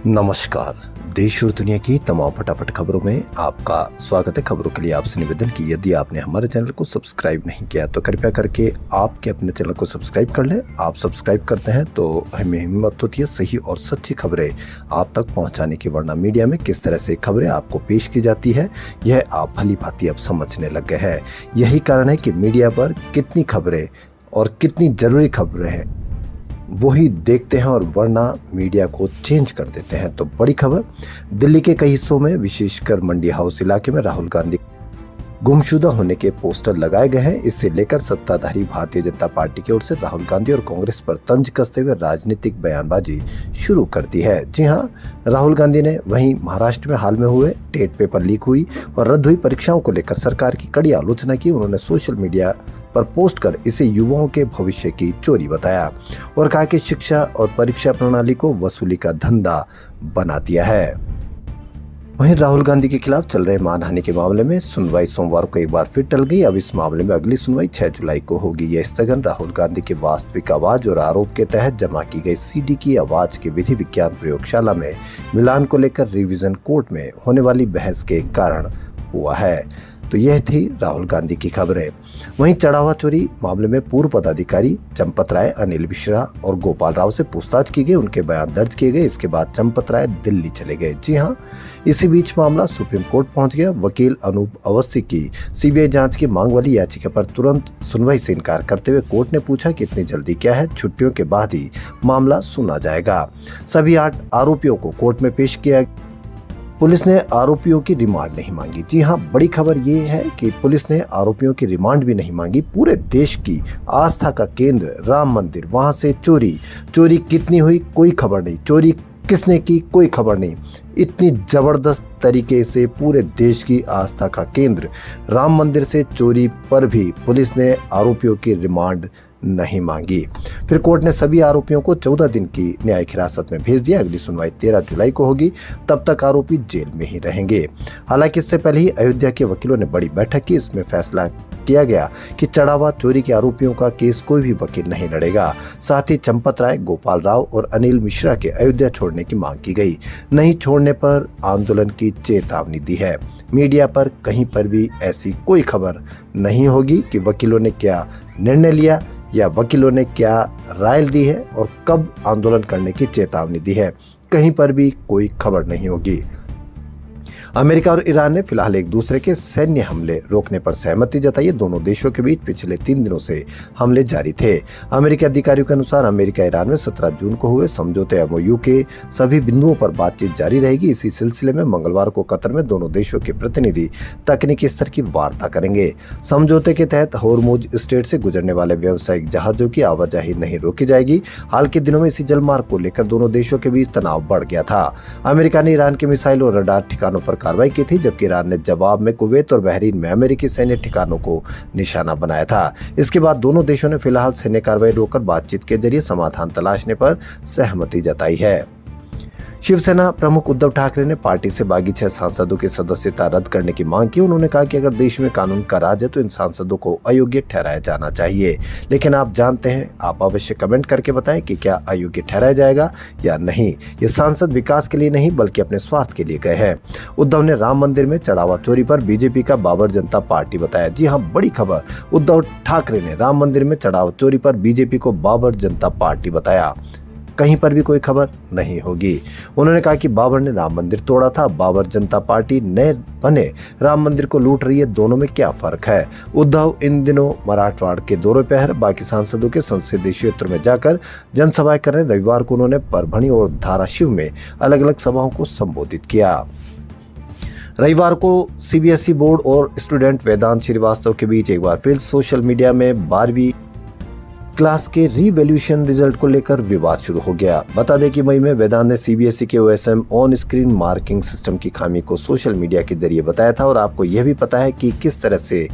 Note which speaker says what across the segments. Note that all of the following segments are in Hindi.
Speaker 1: नमस्कार। देश और दुनिया की तमाम फटाफट खबरों में आपका स्वागत है। खबरों के लिए आपसे निवेदन कि यदि आपने हमारे चैनल को सब्सक्राइब नहीं किया तो कृपया करके आपके अपने चैनल को सब्सक्राइब कर लें। आप सब्सक्राइब करते हैं तो हमें हिम्मत होती है सही और सच्ची खबरें आप तक पहुंचाने की, वरना मीडिया में किस तरह से खबरें आपको पेश की जाती है यह आप भली भांति अब समझने लग गए हैं। यही कारण है कि मीडिया पर कितनी खबरें और कितनी जरूरी खबरें हैं वही देखते हैं और वरना मीडिया को चेंज कर देते हैं। तो बड़ी खबर, दिल्ली के कई हिस्सों में विशेषकर मंडी हाउस इलाके में राहुल गांधी गुमशुदा होने के पोस्टर लगाए गए हैं। इससे लेकर सत्ताधारी भारतीय जनता पार्टी की ओर से राहुल गांधी और कांग्रेस पर तंज कसते हुए राजनीतिक बयानबाजी शुरू कर दी है। जी हां, राहुल गांधी ने वहीं महाराष्ट्र में हाल में हुए टेट पेपर लीक हुई और रद्द हुई परीक्षाओं को लेकर सरकार की कड़ी आलोचना की। उन्होंने सोशल मीडिया पर पोस्ट कर इसे युवाओं के भविष्य की चोरी बताया और कहा कि शिक्षा और परीक्षा प्रणाली को वसूली का धंधा बना दिया है। वहीं राहुल गांधी के खिलाफ चल रहे मानहानि के मामले में सुनवाई सोमवार को एक बार फिर टल गई। अब इस मामले में अगली सुनवाई 6 जुलाई को होगी। यह स्थगन राहुल गांधी के वास्तविक आवाज और आरोप के तहत जमा की गई सीडी की आवाज के विधि विज्ञान प्रयोगशाला में मिलान को लेकर रिवीजन कोर्ट में होने वाली बहस के कारण हुआ है। तो यह थी राहुल गांधी की खबरें। वहीं चढ़ावा चोरी मामले में पूर्व पदाधिकारी चंपत राय, अनिल मिश्रा और गोपाल राव से पूछताछ की गई। उनके बयान दर्ज किए गए। इसके बाद चंपत राय दिल्ली चले गए। जी हां, इसी बीच मामला सुप्रीम कोर्ट पहुंच गया। वकील अनूप अवस्थी की सीबीआई जांच की मांग वाली याचिका पर तुरंत सुनवाई से इनकार करते हुए कोर्ट ने पूछा कि इतनी जल्दी क्या है, छुट्टियों के बाद ही मामला सुना जाएगा। सभी 8 आरोपियों को कोर्ट में पेश किया। पुलिस ने आरोपियों की रिमांड नहीं मांगी। जी हां, बड़ी खबर ये है कि पुलिस ने आरोपियों की रिमांड भी नहीं मांगी। पूरे देश की आस्था का केंद्र राम मंदिर, वहां से चोरी कितनी हुई कोई खबर नहीं, चोरी किसने की कोई खबर नहीं। इतनी जबरदस्त तरीके से पूरे देश की आस्था का केंद्र राम मंदिर से चोरी पर भी पुलिस ने आरोपियों की रिमांड नहीं मांगी। फिर कोर्ट ने सभी आरोपियों को 14 दिन की न्यायिक हिरासत में भेज दिया। अगली सुनवाई 13 जुलाई को होगी। तब तक आरोपी जेल में ही रहेंगे। हालांकि इससे पहले ही अयोध्या के वकीलों ने बड़ी बैठक की। इसमें फैसला किया गया कि चढ़ावा चोरी के आरोपियों का केस कोई भी वकील नहीं लड़ेगा। साथ ही चंपत राय, गोपाल राव और अनिल मिश्रा के अयोध्या छोड़ने की मांग की गई। नहीं छोड़ने पर आंदोलन की चेतावनी दी है। मीडिया पर कहीं पर भी ऐसी कोई खबर नहीं होगी कि वकीलों ने क्या निर्णय लिया या वकीलों ने क्या राय दी है और कब आंदोलन करने की चेतावनी दी है। कहीं पर भी कोई खबर नहीं होगी। अमेरिका और ईरान ने फिलहाल एक दूसरे के सैन्य हमले रोकने पर सहमति जताई। दोनों देशों के बीच पिछले 3 दिनों से हमले जारी थे। अमेरिकी अधिकारियों के अनुसार अमेरिका ईरान में 17 जून को हुए समझौते MOU के सभी बिंदुओं पर बातचीत जारी रहेगी। इसी सिलसिले में मंगलवार को कतर में दोनों देशों के प्रतिनिधि तकनीकी स्तर की वार्ता करेंगे। समझौते के तहत होर्मुज स्ट्रेट से गुजरने वाले व्यावसायिक जहाजों की आवाजाही नहीं रोकी जाएगी। हाल के दिनों में इसी जलमार्ग को लेकर दोनों देशों के बीच तनाव बढ़ गया था। अमेरिका ने ईरान के मिसाइल और रडार ठिकानों पर कार्रवाई की थी, जबकि ईरान ने जवाब में कुवैत और बहरीन में अमेरिकी सैन्य ठिकानों को निशाना बनाया था। इसके बाद दोनों देशों ने फिलहाल सैन्य कार्रवाई रोककर बातचीत के जरिए समाधान तलाशने पर सहमति जताई है। शिवसेना प्रमुख उद्धव ठाकरे ने पार्टी से बागी 6 सांसदों की सदस्यता रद्द करने की मांग की। उन्होंने कहा कि अगर देश में कानून का राज है तो इन सांसदों को अयोग्य ठहराया जाना चाहिए। लेकिन आप जानते हैं, आप अवश्य कमेंट करके बताएं कि क्या अयोग्य ठहराया जाएगा या नहीं। ये सांसद विकास के लिए नहीं बल्कि अपने स्वार्थ के लिए गए हैं। उद्धव ने राम मंदिर में चढ़ावा चोरी पर बीजेपी का बाबर जनता पार्टी बताया। जी हाँ, बड़ी खबर, उद्धव ठाकरे ने राम मंदिर में चढ़ावा चोरी पर बीजेपी को बाबर जनता पार्टी बताया। कहीं पर भी कोई खबर नहीं होगी। उन्होंने कहा कि बाबर ने राम मंदिर तोड़ा था, बाबर जनता पार्टी नए बने राम मंदिर को लूट रही है। दोनों में क्या फर्क है। उद्धव इन दिनों मराठवाड़ा के दौरे पर है। बाकी सांसदों के संसदीय क्षेत्र में जाकर जनसभाएं कर रहे। रविवार को उन्होंने परभणी और धाराशिव में अलग अलग सभाओं को संबोधित किया। रविवार को CBSE बोर्ड और स्टूडेंट वेदांत श्रीवास्तव के बीच एक बार फिर सोशल मीडिया में 12वीं क्लास के रीवैल्यूएशन रिजल्ट को लेकर विवाद शुरू हो गया। बता दें कि मई में वेदांत ने CBSE के OSM on screen marking system की खामी को सोशल मीडिया के जरिए बताया था और आपको यह भी पता है कि किस तरह से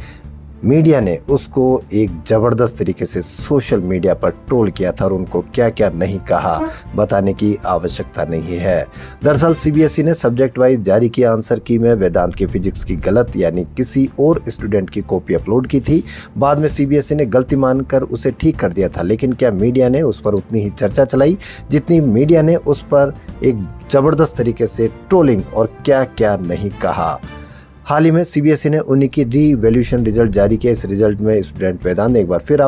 Speaker 1: मीडिया ने उसको एक जबरदस्त तरीके से सोशल मीडिया पर ट्रोल किया था और उनको क्या क्या नहीं कहा बताने की आवश्यकता नहीं है। दरअसल सीबीएसई ने सब्जेक्ट वाइज जारी किया आंसर की में वेदांत की फिजिक्स की गलत यानी किसी और स्टूडेंट की कॉपी अपलोड की थी। बाद में सीबीएसई ने गलती मानकर उसे ठीक कर दिया था, लेकिन क्या मीडिया ने उस पर उतनी ही चर्चा चलाई जितनी मीडिया ने उस पर एक जबरदस्त तरीके से ट्रोलिंग और क्या क्या नहीं कहा। हाल ही में सीबीएसई ने उन्हीं की रीवैल्यूएशन रिजल्ट जारी किया। इस रिजल्ट में स्टूडेंट वेदांत ने एक बार फिर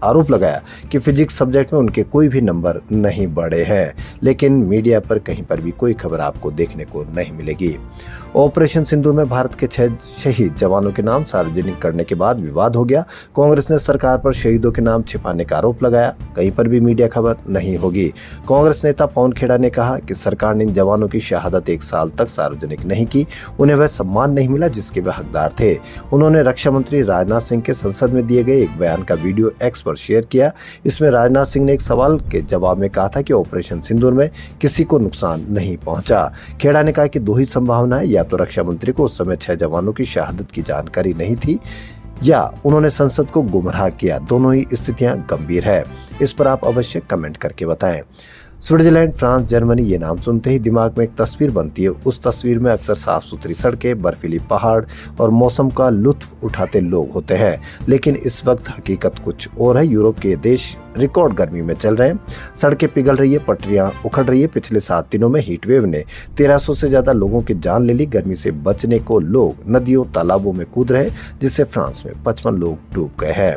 Speaker 1: आरोप लगाया कि फिजिक्स सब्जेक्ट में उनके कोई भी नंबर नहीं बढ़े हैं, लेकिन मीडिया पर कहीं पर भी कोई खबर आपको देखने को नहीं मिलेगी। ऑपरेशन सिंदूर में भारत के 6 शहीद जवानों के नाम सार्वजनिक करने के बाद विवाद हो गया। कांग्रेस ने सरकार पर शहीदों के नाम छिपाने का आरोप लगाया, कहीं पर भी मीडिया खबर नहीं होगी। कांग्रेस नेता पवन खेड़ा ने कहा कि सरकार ने इन जवानों की शहादत 1 साल तक सार्वजनिक नहीं की, उन्हें वह सम्मान नहीं मिला जिसके वह हकदार थे। उन्होंने रक्षा मंत्री राजनाथ सिंह के संसद में दिए गए एक बयान का वीडियो एक्स पर शेयर किया। इसमें राजनाथ सिंह ने एक सवाल के जवाब में कहा था कि ऑपरेशन सिंदूर में किसी को नुकसान नहीं पहुंचा। खेड़ा ने कहा कि 2 ही संभावनाएं, या तो रक्षा मंत्री को उस समय 6 जवानों की शहादत की जानकारी नहीं थी या उन्होंने संसद को गुमराह किया। दोनों ही स्थितियां गंभीर है। इस पर आप अवश्य कमेंट करके बताएं। स्विट्जरलैंड, फ्रांस, जर्मनी ये नाम सुनते ही दिमाग में एक तस्वीर बनती है। उस तस्वीर में अक्सर साफ सुथरी सड़कें, बर्फीली पहाड़ और मौसम का लुत्फ उठाते लोग होते हैं, लेकिन इस वक्त हकीकत कुछ और है। यूरोप के देश रिकॉर्ड गर्मी में चल रहे हैं, सड़कें पिघल रही है, पटरियां उखड़ रही है। पिछले 7 दिनों में हीट वेव ने 1300 से ज्यादा लोगों की जान ले ली। गर्मी से बचने को लोग नदियों तालाबों में कूद रहे, जिससे फ्रांस में 55 लोग डूब गए हैं।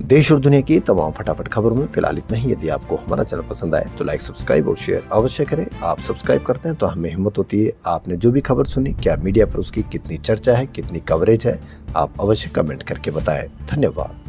Speaker 1: देश और दुनिया की तमाम फटाफट खबरों में फिलहाल इतना ही। यदि आपको हमारा चैनल पसंद आए तो लाइक, सब्सक्राइब और शेयर अवश्य करें। आप सब्सक्राइब करते हैं तो हमें हिम्मत होती है। आपने जो भी खबर सुनी, क्या मीडिया पर उसकी कितनी चर्चा है, कितनी कवरेज है, आप अवश्य कमेंट करके बताएं। धन्यवाद।